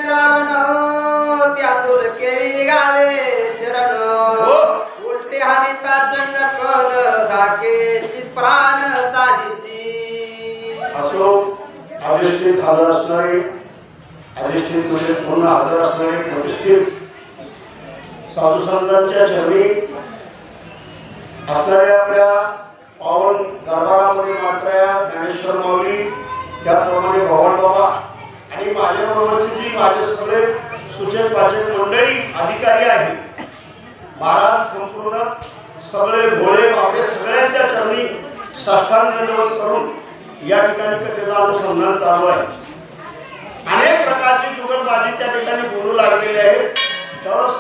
रावण त्यातून केवी गावे शरण उलटे हानिता चंडकन धाके चित्प्राण साडीसी असो अधिष्ठित हजर असणारे अधिष्ठित म्हणजे पूर्ण हजर असणारे प्रतिष्ठित साधू संतांच्या चरणी असणाऱ्या आपल्या पावन दरबारामध्ये मात्र ज्ञानेश्वर माऊली त्याप्रमाणे भगवान बाबा आणि माझ्याबरोबरची जी माझे सगळे सूचक वाचक मंडळी अधिकारी आहे महाराज संपूर्ण सगळे भोळे बाबे सगळ्यांच्या चरणी साष्टांग दंडवत करून या ठिकाणी कथेचं अनुसंधान चालू आहे. अनेक प्रकारची जुगलबाजी त्या ठिकाणी बोलू लागलेली आहे. तरच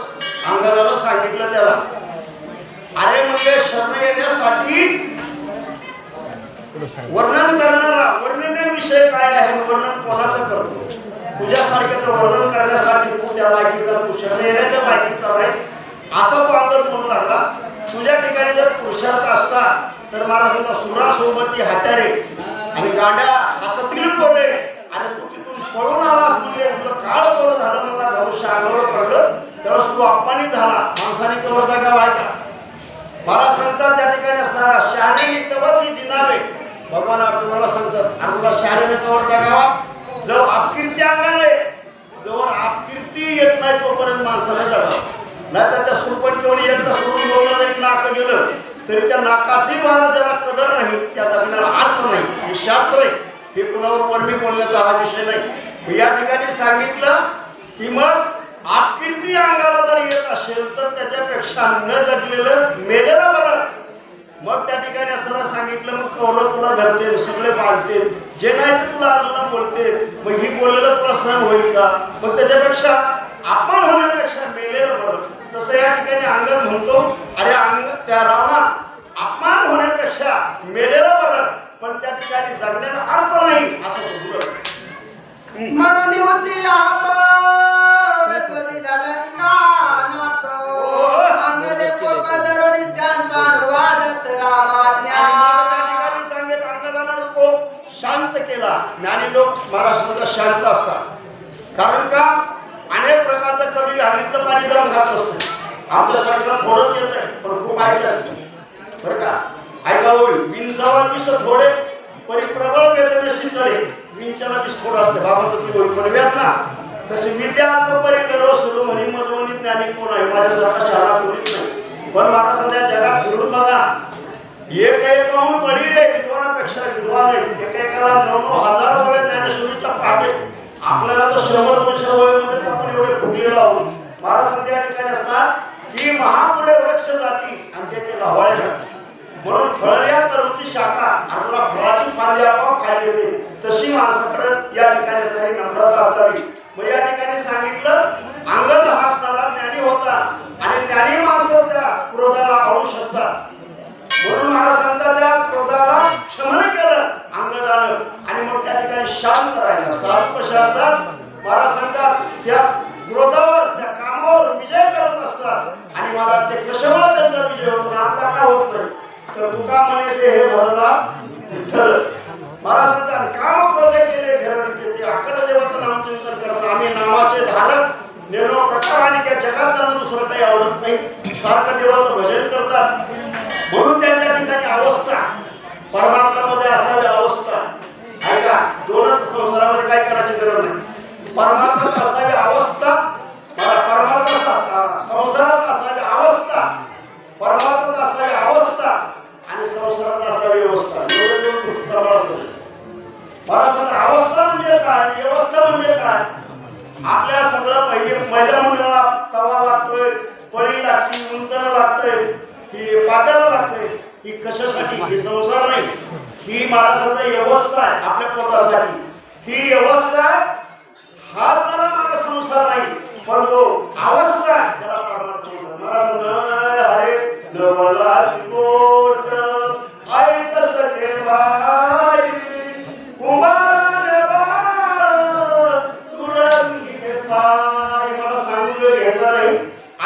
अंगाराला सांगितलं त्याला अरे म्हणजे शरण येण्यासाठी वर्णन करणारा वर्णनेविषय काय आहे वर्णन कोणाचं करतो तुझ्यासारख्याचं वर्णन करण्यासाठी तू त्या लायकीचा तू शरण येण्याच्या लायकीचा नाही असा तो अंगद म्हणू लागला. तुझ्या ठिकाणी जर पुरुषार्थ असता तर महाराजांचा सुरासोबती हात्यारे आणि गाड्या असं तिल बोलले अरे तू तिथून पळून आलास म्हणजे तुला काळ बोल झालं मला धनुष्य अंगावर पडलं त्यावेळेस तू अपमानित झाला माणसाने कवर जागा व्हायचा. महाराज सांगतात त्या ठिकाणी असणारा शहाणे तवची जिनावे भगवान आपल्याला सांगतात आणि तुला शहाणे कवर जागावा जर अपकीर्ती अंगाने जवळ अपकीर्ती येत नाही तोपर्यंत माणसाला जगावं नाही तर त्या सुरपण केवढी एकदा सोडून बोललं जरी नाक गेलं तरी त्या नाकाची मला ज्याला कदर नाही त्या जगण्याला अर्थ नाही. हे शास्त्र आहे हे कुणावर वर्मी बोलण्याचा हा विषय नाही. या ठिकाणी सांगितलं की मग अपकीर्ती अंगाला जर येत असेल तर त्याच्यापेक्षा न जगलेलं मेलेलं बरं. मग त्या ठिकाणी असताना सांगितलं मग कौरव तुला धरते सगळे पाळते जे नाही ते तुला अर्जुना बोलते मग ही बोललेलं तुला सहन होईल का मग त्याच्यापेक्षा अपमान होण्यापेक्षा मेलेलं बरं. तसं या ठिकाणी अंगद म्हणतो अरे अंग त्या रावणा अपमान होण्यापेक्षा मेलेलं बरं पण त्या ठिकाणी जगण्याला अर्थ नाही असं बोललं. म्हणून होती हात गजबजीला लंका नातो अंगदे कोप धरून शांतान वादत रामाज्ञा. सांगेल अंगदाला कोप शांत केला. ज्ञानी लोक महाराष्ट्रात शांत असतात कारण का अनेक प्रकारचं कमी घालीतलं पाणी गरम खात असतं आपल्या शरीराला थोडंच येत आहे पण खूप ऐकलं असतं बरं का. ऐका होईल विंचावा विष थोडे परिप्रबळ वेदनेशी चढे विंचाला विष थोडं असते बाबा तुझी होईल पण व्यात ना तशी विद्या अल्पपरी करो सुरू म्हणी मधवणी ज्ञानी कोण आहे माझ्यासारखा शाळा कोणीच नाही. पण मला सध्या जगात फिरून बघा एक एकाहून बळी रे विद्वानापेक्षा विद्वान आहे एकेकाला 9,000 वेळा ज्ञानेश्वरीच्या पाठे आपल्याला तर 100-200 वेळेमध्ये आपण एवढे फुटलेलो आहोत. महाराज सध्या ठिकाणी असणार की महापुरे वृक्ष जाती आणि ते लहवाळे जातात म्हणून फळल्या तरुची शाखा आपल्याला फळाची फांदी आपोआप खाली येते तशी माणसाकडे या ठिकाणी असणारी नम्रता असावी. मग या ठिकाणी सांगितलं अंगद हा असणारा ज्ञानी होता आणि ज्ञानी माणसं त्या क्रोधाला आवडू शकतात म्हणून महाराज सांगतात त्या क्रोधाला क्षमन केलं अंगदानं आणि मग त्या ठिकाणी शांत राहिला. साधू कसे असतात महाराज सांगतात त्या क्रोधावर त्या कामावर विजय करत असतात आणि महाराज ते कशामुळे त्यांचा विजय होतो आपला का होत नाही तर तुका म्हणे ते हे भरला विठ्ठल. महाराज सांगतात काम क्रोधे केले घरणी ते अक्कल देवाचं नामचिंतन करतात. आम्ही नावाचे धारक नेनो प्रकार आणि त्या जगात त्यांना दुसरं काही आवडत नाही सारखं देवाचं भजन करतात म्हणून त्यांच्या ठिकाणी अवस्था परमार्थामध्ये असावी अवस्था ऐका दोनच संसारामध्ये काय करायची गरज नाही. परमार्थात असावी अवस्था परमार्थात संसारात असावी अवस्था परमार्थात असावी अवस्था आणि संसारात असावी व्यवस्था अवस्था म्हणजे काय व्यवस्था म्हणजे काय आपल्या सगळं महिला मंडळाला तवा लागतोय पळी लागती उंतन लागतंय ही पात्याला लागतंय ही कशासाठी ही संसार नाही ही महाराजांची व्यवस्था आहे आपल्या पोटासाठी ही व्यवस्था हा असणारा माझा संसार नाही पण जो अवस्था त्याला परमार्थ म्हणतात. महाराज हरे नवलाची पोट ऐक सके बाई कुमार बाळ तुडवी पाय मला सांगून घ्यायचं नाही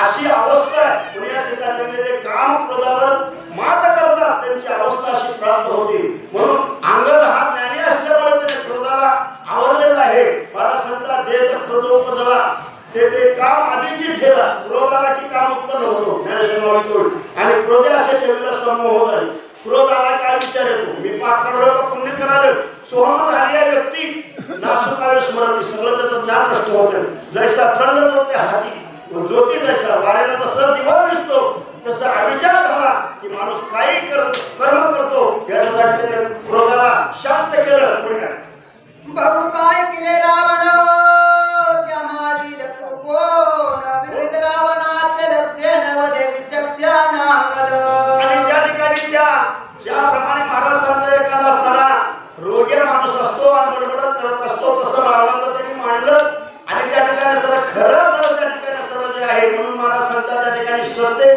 अशी अवस्था आहे. पुण्यासाठी काम क्रोधावर मात करतात त्यांची अवस्था अशी प्राप्त होते. म्हणून अंगद हा ज्ञानी असल्यामुळे त्याने क्रोधाला आवरलेला आहे. महाराज सांगतात जे तर क्रोधोपजला ते काम आधीची ठेवा क्रोध आला की काम उत्पन्न होतो ज्ञानेश्वर आणि क्रोधे असे ठेवलेला समूह झाले. क्रोध आला काय विचार येतो मी पाठ करलो का पुण्य करायला सोहम झाली आहे व्यक्ती नासुकावे स्मरती सगळं त्याचं ज्ञान नष्ट होतं. जैसा चंडत होते हाती ज्योती जैसा वाऱ्याला जसं दिवा दिसतो तसा अविचार झाला की माणूस काही कर्म करतो याच्यासाठी त्याने क्रोधाला शांत केलं. पुण्यात भाऊ काय केले रावण त्या माझील तू कोण विविध रावणाचे लक्ष्य नवदे विचक्षण आणि त्या ठिकाणी ज्याप्रमाणे महाराज सांगता एखादा असताना रोगी माणूस असतो आणि बडबडत करत असतो तसं रावणाचं त्यांनी मांडलं आणि त्या ठिकाणी जरा खरं त्या ठिकाणी असताना जे आहे म्हणून महाराज सांगतात त्या ठिकाणी सत्य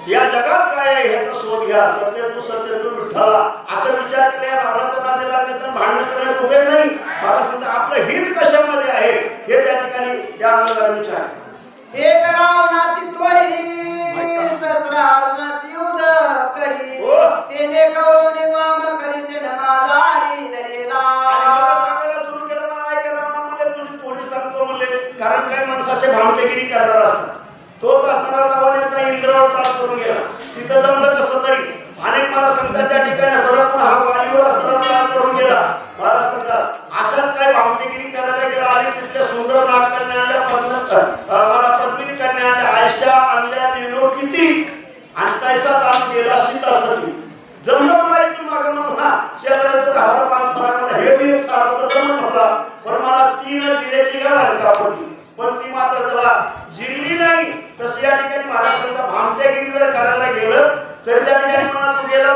या जगात काय आहे ह्याचा शोध घ्या. सत्य तू विठ्ठला असं विचार केल्या रावणाचा नादी लागले तर भांडण करण्यात उपयोग नाही. महाराज सांगतात आपलं हित कशामध्ये आहे हे त्या ठिकाणी त्या अंगाला विचार एक रावणाची त्वरी सहस्रार्जुनाची युध करी तेने कवळून वाम करीसे न माझारी धरेला. सांगायला सुरू केलं मला ऐका रावणा मला तुझी तोडी सांगतो म्हणले कारण काही माणसं असे भामटेगिरी करणार असतात. तोच असणारा रावण आता इंद्रावर चाल करून गेला तिथं जमलं कसं तरी अनेक मला सांगतात त्या ठिकाणी असताना पण हा वालीवर असताना चाल करून गेला. मला सांगतात अशात काय भामटेगिरी करायला गेला आणि तिथल्या सुंदर नागकन्या आणल्या मला पद्मिनी कन्या आणल्या आयशा आणल्या नेनो किती आणि तैसा ताण गेला सीतासाठी जमलं मला इथून मागं म्हणा शेजाराचं दहा पाच सरा हे मी एक सारा तर जमून म्हणला पण मला 3 जिऱ्याची घाल कापडली पण ती मात्र त्याला जिरली नाही. तसं या ठिकाणी महाराज भामटेगिरी जर करायला गेलं तर त्या ठिकाणी मला तू गेला